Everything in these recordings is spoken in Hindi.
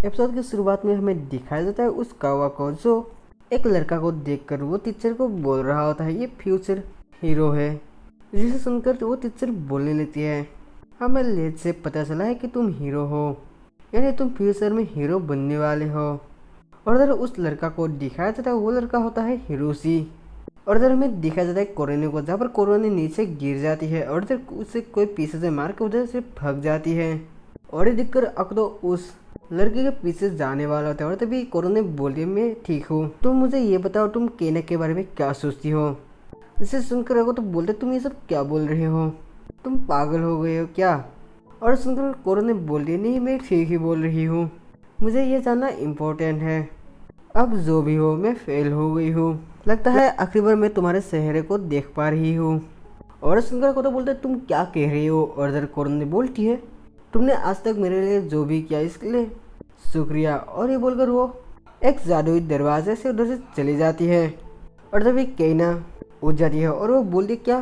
एपिसोड की शुरुआत में हमें दिखाया जाता है उस कौवा को जो एक लड़का को देखकर वो टीचर को बोल रहा होता है ये फ्यूचर हीरो है। जिसे सुनकर वो टीचर बोलने लगती है हमें लेट से पता चला है कि तुम हीरो हो, यानी तुम फ्यूचर में हीरो बनने वाले हो। और इधर उस लड़का को दिखाया जाता है वो लड़का होता है हिरोशी। और इधर हमें दिखाया जाता है कोरोने को, जहाँ पर कोरोने नीचे गिर जाती है और इधर उसे कोई पीछे से मार के उधर से भाग जाती है। और ये देखकर अकदो उस लड़के के पीछे जाने वाला होता है और तभी कोरोने बोली मैं ठीक हूँ, तुम मुझे ये बताओ तुम केना के बारे में क्या सोचती हो। इसे सुनकर अको तो बोलते तुम ये सब क्या बोल रहे हो, तुम पागल हो गए हो क्या। और सुनकर कोरोने बोली नहीं मैं ठीक ही बोल रही हूँ, मुझे ये जानना इम्पोर्टेंट है। अब जो भी हो मैं फेल हो गई हूँ, लगता है आखिरी बार मैं तुम्हारे चेहरे को देख पा रही हूँ। और सुनकर को तो बोलते तुम क्या कह रही हो। और इधर कोरोने बोलती है तुमने आज तक मेरे लिए जो भी किया इसके लिए शुक्रिया। और ये बोलकर वो एक जादुई दरवाजे से उधर से चली जाती है। और तभी केना उठ जाती है और वो बोलती क्या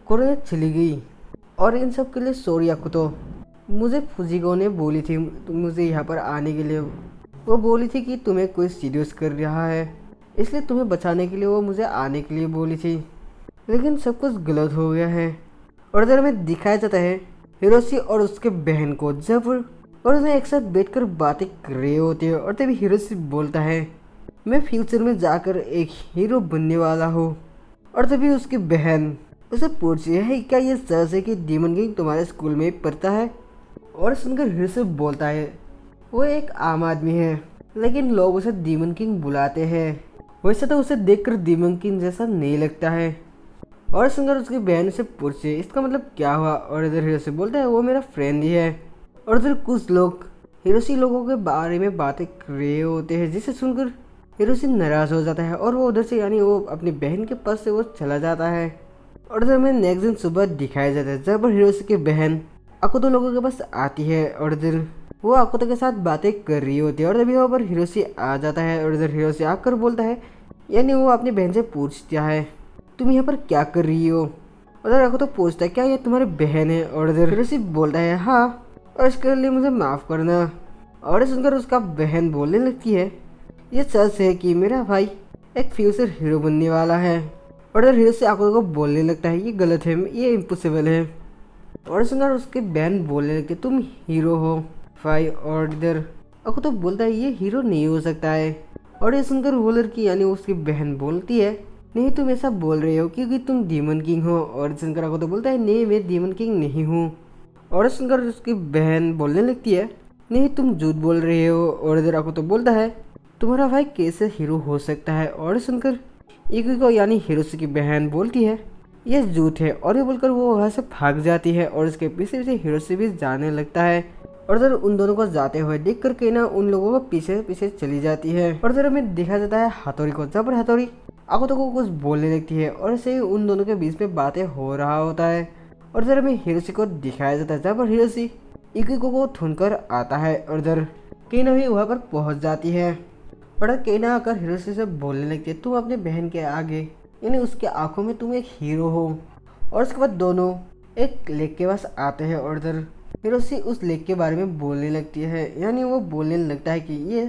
कोरोने चली गई। और इन सब के लिए सॉरी अकुतो, मुझे फुजिको ने बोली थी मुझे यहाँ पर आने के लिए, वो बोली थी कि तुम्हें कोई सीरियस कर रहा है इसलिए तुम्हें बचाने के लिए वो मुझे आने के लिए बोली थी, लेकिन सब कुछ गलत हो गया है। और इधर में दिखाया जाता है हिरोशी और उसके बहन को जब और उन्हें एक साथ बैठकर बातें कर रहे होते हैं। और तभी हिरोशी बोलता है मैं फ्यूचर में जाकर एक हीरो बनने वाला हूँ। और तभी उसकी बहन उसे पूछती है क्या ये सच है कि डीमन किंग तुम्हारे स्कूल में पढ़ता है। और सुनकर हिरोशी बोलता है वो एक आम आदमी है लेकिन लोग उसे डीमन किंग बुलाते हैं, वैसे तो उसे देखकर डीमन किंग जैसा नहीं लगता है। और सुनकर उसकी बहन से पूछे इसका मतलब क्या हुआ। और इधर हिरोशी बोलता है वो मेरा फ्रेंड ही है। और इधर कुछ लोग हिरोशी लोगों के बारे में बातें कर रहे होते हैं, जिसे सुनकर हिरोशी नाराज हो जाता है और वो उधर से यानी वो अपनी बहन के पास से वो चला जाता है। और इधर में नेक्स्ट दिन सुबह दिखाया जाता है जहाँ पर हिरोशी की बहन अकुतो लोगों के पास आती है। और इधर वो अकुतो के साथ बातें कर रही होती है और तभी वहाँ पर हिरोशी आ जाता है। और इधर हिरोशी आकर बोलता है यानी वो अपनी बहन से पूछता है तुम यहाँ पर क्या कर रही हो। उधर अकुतो पूछता है क्या ये तुम्हारी बहन है। और इधर हिरोशी बोलता है हाँ और इसके लिए मुझे माफ़ करना। और सुनकर उसका बहन बोलने लगती है ये सच है कि मेरा भाई एक फ्यूचर हीरो बनने वाला है। और इधर हिरोशी अकुतो को बोलने लगता है ये गलत है ये इम्पॉसिबल है। और सुनकर उसकी बहन बोलने लगती है तुम हीरो हो भाई। और इधर अकुतो बोलता है ये हीरो नहीं हो सकता है। और ये सुनकर वो लड़की यानी उसकी बहन बोलती है नहीं तुम ऐसा बोल रहे हो क्योंकि तुम डीमन किंग हो। और सुनकर अकुतो बोलता है नहीं मैं डीमन किंग नहीं हूँ। और सुनकर उसकी बहन बोलने लगती है नहीं तुम झूठ बोल रहे हो। और इधर अकुतो बोलता है तुम्हारा भाई कैसे हीरो हो सकता है। और सुनकर इकुको यानी हिरोशी की बहन बोलती है ये झूठ है। और ये बोलकर वो वहाँ से भाग जाती है और उसके पीछे पीछे हिरोशी भी जाने लगता है। और इधर उन दोनों को जाते हुए देख कर केना उन लोगों को पीछे पीछे चली जाती है। और इधर हमें देखा जाता है हाथोरी को, जहाँ पर हाथोरी अकुतो को कुछ बोलने लगती है और ऐसे ही उन दोनों के बीच में बातें हो रहा होता है। और इधर हमें हिरोशी को दिखाया जाता है जहाँ पर हिरोशी इकुको को ढूंढकर आता है। और इधर केना भी वहाँ पर पहुँच जाती है। और केना आकर हिरोशी से बोलने लगती है तुम अपने बहन के आगे यानी उसके आंखों में तुम एक हीरो हो। और उसके बाद दोनों एक लेक के पास आते हैं। और इधर हिरोशी उस लेक के बारे में बोलने लगती है यानी वो बोलने लगता है कि ये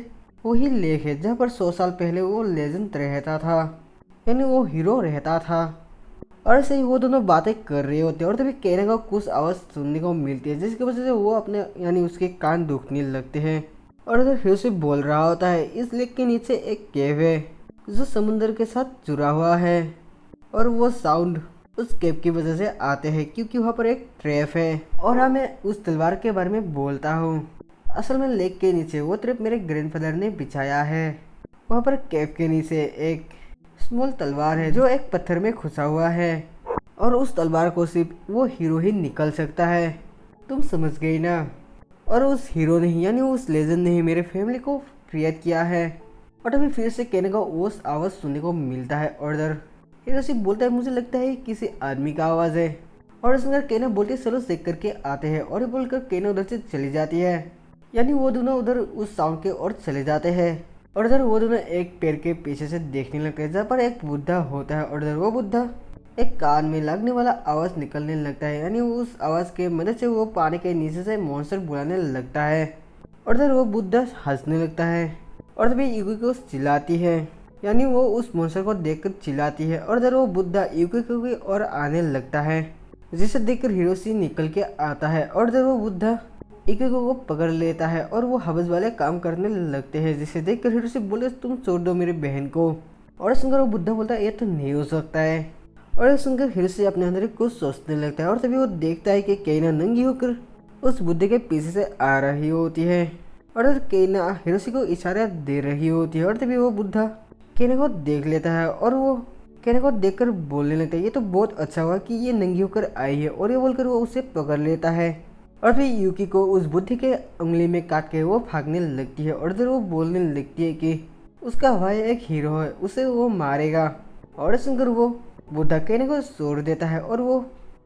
वही लेक है जहाँ पर 100 साल पहले वो लेजेंड रहता था, यानी वो हीरो रहता था। और ऐसे ही वो दोनों बातें कर रहे होते हैं। और तभी केना को कुछ आवाज़ सुनने को मिलती है जिसकी वजह से वो अपने यानी उसके कान दुखने लगते हैं। और इधर हिरोशी बोल रहा होता है इस लेक के नीचे एक केव है जो समुद्र के साथ जुड़ा हुआ है। और वो साउंड उस केव की वजह से आते हैं क्योंकि वहाँ पर एक ट्रैप है। और हाँ मैं उस तलवार के बारे में बोलता हूँ, असल में लेक के नीचे वो ट्रैप मेरे ग्रैंडफादर ने बिछाया है। वहाँ पर केव के नीचे एक स्मॉल तलवार है जो एक पत्थर में घुसा हुआ है और उस तलवार को सिर्फ वो हीरो ही निकल सकता है, तुम समझ गई ना। और उस हीरो ने ही यानी उस लेजेंड ने ही मेरे फैमिली को क्रिएट किया है। और अभी फिर से कहने का वो आवाज़ सुनने को मिलता है। और इधर हिरोशी बोलता है मुझे लगता है किसी आदमी का आवाज़ है। और इसमें केना बोलती है चलो चेक करके आते हैं। और ये बोलकर केना उधर से चली जाती है यानी वो दोनों उधर उस साउंड के ओर चले जाते हैं। और इधर वो दोनों एक पेड़ के पीछे से देखने लगते हैं जहाँ पर एक बुद्धा होता है। और इधर वो बुद्धा एक कान में लगने वाला आवाज़ निकलने लगता है यानी उस आवाज़ के मदद से वो पानी के नीचे से मॉन्स्टर बुलाने लगता है। और इधर वो बुद्धा हंसने लगता है और तभी युकी चिल्लाती है, यानी वो उस मॉन्स्टर को देखकर चिल्लाती है। और इधर वो बुद्धा युकी की ओर आने लगता है, जिसे देखकर हिरोशी निकल के आता है। और इधर वो बुद्धा युकी को पकड़ लेता है और वो हवस वाले काम करने लगते हैं, जिसे देखकर हिरोशी बोले तुम छोड़ दो मेरी बहन को। और सुनकर वो बुद्धा बोलता है ये तो नहीं हो सकता है। और सुनकर हिरोशी अपने अंदर कुछ सोचने लगता है और तभी वो देखता है कि केना नंगी होकर उस बुद्धे के पीछे से आ रही होती है और केना हिरोशी को इशारा दे रही होती है। और तभी वो बुद्धा केना को देख लेता है और वो केना को देखकर बोलने लगता है ये तो बहुत अच्छा हुआ कि ये नंगी होकर आई है। और ये बोलकर वो उसे पकड़ लेता है और फिर युकी को उस बुद्धे के उंगली में काट के वो भागने लगती है। और इधर वो बोलने लगती है कि उसका भाई एक हीरो है, उसे वो मारेगा। और सुनकर वो बुद्धा केना को छोड़ देता है और वो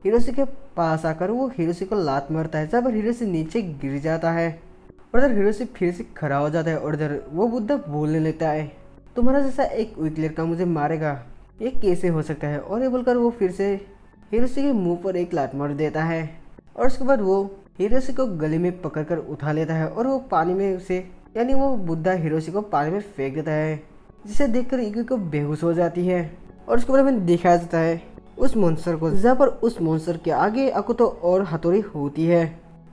हिरोशी के पास आकर वो हिरोशी को लात मारता है, जब हिरोशी नीचे गिर जाता है। और इधर हिरोशी फिर से खड़ा हो जाता है और इधर वो बुद्धा बोलने लगता है तुम्हारा जैसा एक वीक लड़का मुझे मारेगा, ये कैसे हो सकता है। और ये बोलकर वो फिर से हिरोशी के मुंह पर एक लात मार देता है और उसके बाद वो हिरोशी को गले में पकड़कर उठा लेता है और वो पानी में उसे यानी वो बुद्धा हिरोशी को पानी में फेंक देता है, जिसे देखकर युकी को बेहोश हो जाती है। और उसके बाद हमें दिखाया जाता है उस मॉन्स्टर को, जहाँ पर उस मॉन्स्टर के आगे अकुतो और हथौड़ी होती है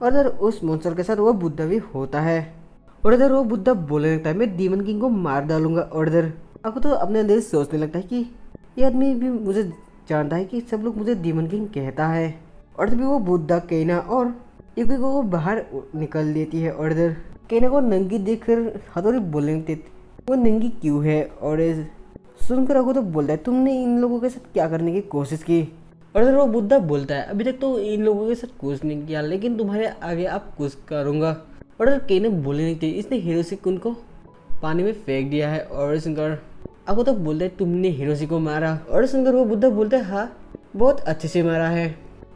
और इधर उस मॉन्स्टर के साथ वो बुद्धा भी होता है। और इधर वो बुद्धा बोलने लगता है मैं डीमन किंग को मार डालूंगा। और इधर अकुतो अपने अंदर सोचने लगता है कि ये आदमी भी मुझे जानता है कि सब लोग मुझे डीमन किंग कहता है। और तभी वो बुद्धा केना और युकी को बाहर निकल देती है। और इधर केना को नंगी देखकर हथौड़ी बोलने लगती है वो नंगी क्यों है। और सुनकर अकुतो बोलता है तुमने इन लोगों के साथ क्या करने की कोशिश की। और इधर वो बुद्धा बोलता है अभी तक तो इन लोगों के साथ कुछ नहीं किया, लेकिन तुम्हारे आगे अब कुछ करूँगा। और इधर केना बोलने लगती है इसने हिरोशी कुन को पानी में फेंक दिया है। और सुनकर अकुतो बोलता है तुमने हिरोशी को मारा। और सुनकर वो बुद्धा बोलता है हाँ बहुत अच्छे से मारा है।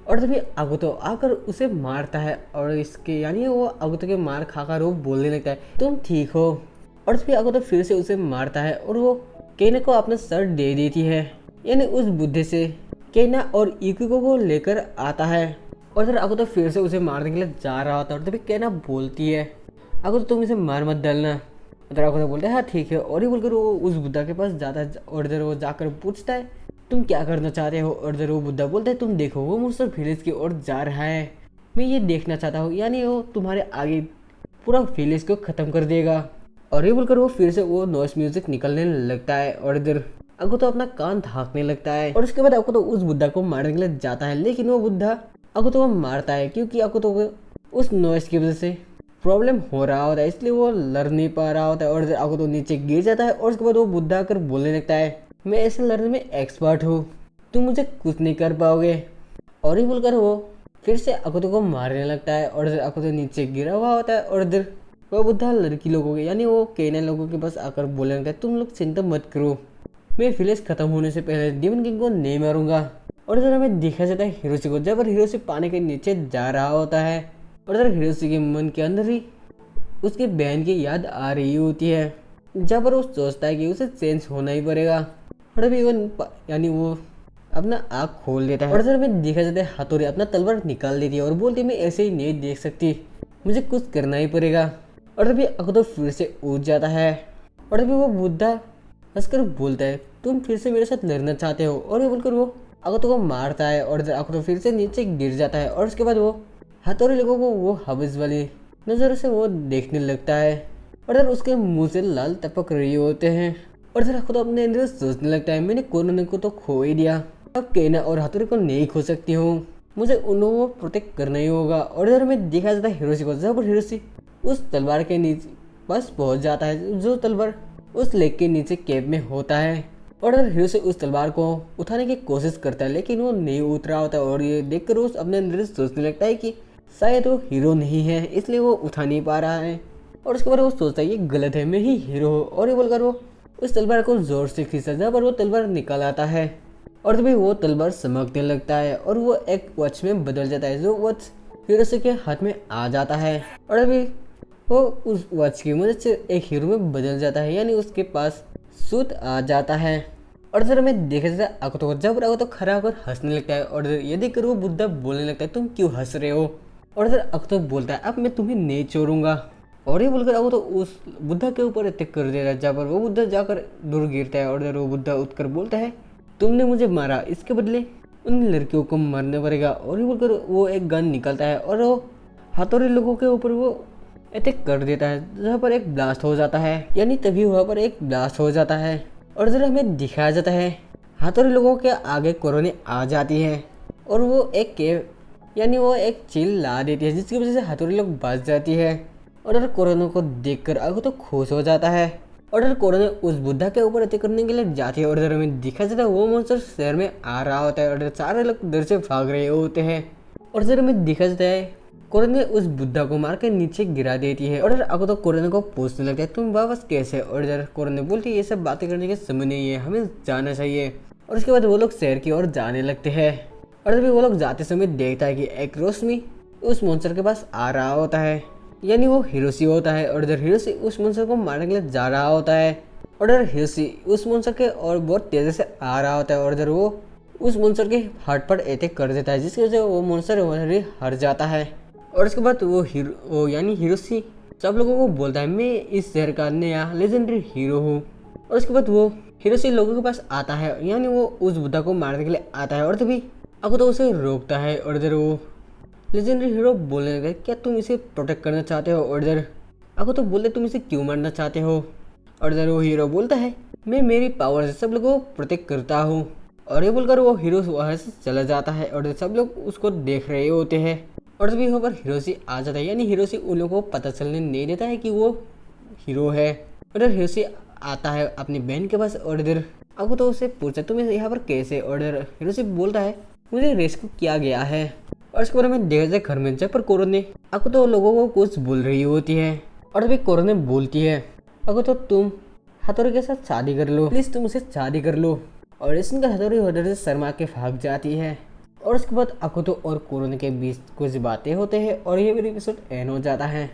और तभी अकुतो आकर उसे मारता है और इसके यानी वो अकुतो के मार खाकर वो बोलने लगता है तुम ठीक हो। और तभी अकुतो फिर से उसे मारता है और वो केना को अपना सर दे देती है, यानी उस बुद्धे से केना और युकी को लेकर आता है। और इधर अकुतो फिर से उसे मारने के लिए जा रहा होता है और तभी केना बोलती है अकुतो तुम इसे मार मत डालना। उधर अकुतो बोलता है हाँ ठीक है। और ये बोलकर वो उस बुद्धा के पास जाता है और इधर वो जाकर पूछता है तुम क्या करना चाहते हो। और इधर वो बुद्धा बोलता है तुम देखो वो मुझसे विलेज की ओर जा रहा है, मैं ये देखना चाहता हूँ, यानी वो तुम्हारे आगे पूरा विलेज को ख़त्म कर देगा। और ये बोलकर वो फिर से वो नॉइस म्यूजिक निकलने लगता है और इधर अकुतो अपना कान ढांकने लगता है। और उसके बाद अकुतो उस बुद्धा को मारने के लिए जाता है, लेकिन वो बुद्धा अकुतो को मारता है क्योंकि अकुतो को उस नॉइस की वजह से प्रॉब्लम हो रहा होता है, इसलिए वो लड़ नहीं पा रहा होता है। और इधर अकुतो नीचे गिर जाता है और उसके बाद वो बुद्धा आकर बोलने लगता है मैं ऐसे लड़ने में एक्सपर्ट हूँ, तुम मुझे कुछ नहीं कर पाओगे। और ये बोलकर वो फिर से अकुतो को मारने लगता है और इधर अकुतो नीचे गिरा हुआ होता है। और इधर वो बुद्धा लड़की लोगों के यानी वो केना लोगों के पास आकर बोलने लगता है तुम लोग चिंता मत करो, मैं विलेज खत्म होने से पहले डीमन किंग को नहीं मारूंगा। और इधर हमें दिखा जाता है हिरोशी को, जब हिरोशी पानी के नीचे जा रहा होता है और इधर हिरोशी के मन के अंदर ही उसकी बहन की याद आ रही होती है, जहाँ पर वो सोचता है कि उसे चेंज होना ही पड़ेगा। और अभी वो यानी वो अपना आँख खोल देता है और इधर हमें दिखा जाता है हथौड़ी अपना तलवार निकाल देती है और बोलती है मैं ऐसे ही नहीं देख सकती, मुझे कुछ करना ही पड़ेगा। और तभी अकुतो फिर से उठ जाता है और तभी वो बुद्धा हंसकर बोलता है तुम फिर से मेरे साथ लड़ना चाहते हो। और ये बोलकर वो अकुतो को मारता है और अकुतो फिर से नीचे गिर जाता है। और उसके बाद वो हथौड़ी लोगों को वो हवस वाली नज़र से वो देखने लगता है और इधर उसके मुंह से लाल टपक रही होते हैं। और इधर अकुतो अपने अंदर सोचने लगता है मैंने कोरोना को तो खो ही दिया, अब केना और हथौड़ी को नहीं खो सकती हूँ, मुझे उन लोगों को प्रोटेक्ट करना ही होगा। और इधर हमें देखा जाता है हिरोशी को, जब हिरोशी उस तलवार के नीचे बस पहुंच जाता है जो तलवार उस लेक के नीचे केव में होता है। और अगर हिरोशी उस तलवार को उठाने की कोशिश करता है, लेकिन वो नहीं उठ रहा होता है। और ये देखकर वो अपने अंदर सोचने लगता है कि शायद वो हीरो नहीं है, इसलिए वो उठा नहीं पा रहा है। और उसके बाद वो सोचता है ये गलत है, मैं ही हीरो हूँ। और ये बोलकर वो उस तलवार को जोर से खींचता है, जहाँ पर वो तलवार निकल आता है और तभी वो तलवार चमकने लगता है और वो एक वॉच में बदल जाता है, जो वॉच हिरोशी के हाथ में आ जाता है। और अभी वो उस वॉच की मदद से एक हीरो में बदल जाता है, यानी उसके पास सूट आ जाता है। और इधर हमें देखा जाता है अकुतो को, जब अकुतो खड़ा होकर हंसने लगता है और ये देखकर वो बुद्धा बोलने लगता है तुम क्यों हंस रहे हो। और इधर अकुतो बोलता है अब मैं तुम्हें नहीं छोड़ूंगा। और ये बोलकर वो तो उस बुद्धा के ऊपर अटैक कर देता है, जहाँ पर वो बुद्धा जाकर दूर गिरता है और इधर वो बुद्धा उठकर बोलता है तुमने मुझे मारा, इसके बदले उन लड़कियों को मरना पड़ेगा। और ये बोलकर वो एक गन निकलता है और वो हाथोरे लोगों के ऊपर वो अटैक कर देता है, जहाँ पर एक ब्लास्ट हो जाता है। यानी तभी वहाँ पर एक ब्लास्ट हो जाता है और इधर हमें दिखाया जाता है हाथोरे लोगों के आगे कोरोने आ जाती है और वो एक केव यानी वो एक चील ला देती है, जिसकी वजह से हाथोरे लोग बच जाती है। और अगर कोरोना को देखकर आगो तो खुश हो जाता है और अगर कोरोना उस बुद्धा के ऊपर अटैक करने के लिए जाती है और इधर हमें दिखा जाता है वो मॉन्स्टर शहर में आ रहा होता है और इधर सारे लोग डर से भाग रहे होते हैं। और इधर हमें दिखा जाता है कोरोना उस बुद्धा को मार के नीचे गिरा देती है और इधर आगो तो कोरोना को पूछने लगता है तुम वापस कैसे। और इधर कोरोना बोलती है ये सब बातें करने के समय नहीं है, हमें जाना चाहिए। और उसके बाद वो लोग शहर की ओर जाने लगते हैं और अभी वो लोग जाते समय देखता है कि एक रोशनी उस मॉन्स्टर के पास आ रहा होता है, यानी वो हिरोशी होता है। और इधर हिरोशी उस मॉन्स्टर को मारने के लिए जा रहा होता है और इधर हिरोशी उस मॉन्स्टर के और बहुत तेज़ी से आ रहा होता है और इधर वो उस मॉन्स्टर के हार्ट पर अटैक कर देता है, जिसकी वजह से वो मॉन्स्टर हार जाता है। और उसके बाद वो यानी हिरोशी सब लोगों को बोलता है मैं इस शहर का नया लेजेंडरी हीरो हूँ। और उसके बाद वो हिरोशी लोगों के पास आता है, यानी वो उस बुद्धा को मारने के लिए आता है और तभी आपको तो उसे रोकता है। और इधर वो लेजेंडरी हीरो बोलने लगे क्या तुम इसे प्रोटेक्ट करना चाहते हो। और इधर आपको तो बोलते तुम इसे क्यों मारना चाहते हो। और इधर वो हीरो बोलता है मैं मेरी पावर से सब लोगों को प्रोटेक्ट करता हूँ। और ये बोलकर वो हीरो वहाँ से चला जाता है और सब लोग उसको देख रहे होते हैं। और तभी वहाँ पर हिरोशी आ जाता है, यानी हिरोशी उन लोगों को पता चलने नहीं देता है कि वो हीरो है। और इधर हिरोशी आता है अपनी बहन के पास और इधर आपको तो उसे पूछा तुम यहाँ पर कैसे। और इधर हिरोशी बोलता है मुझे रेस्क्यू किया गया है। और इसके बारे में देखा जाए घर में जब पर कोरोने आपको तो लोगों को कुछ बोल रही होती है और अभी कोरोने बोलती है आपको तो तुम हाथोरे के साथ शादी कर लो, प्लीज़ तुम उसे शादी कर लो। और इसका हाथोरे उधर से शर्मा के भाग जाती है। और उसके बाद आपको तो और कोरोने के बीच कुछ बातें होते हैं और ये मेरी एपिसोड एंड हो जाता है।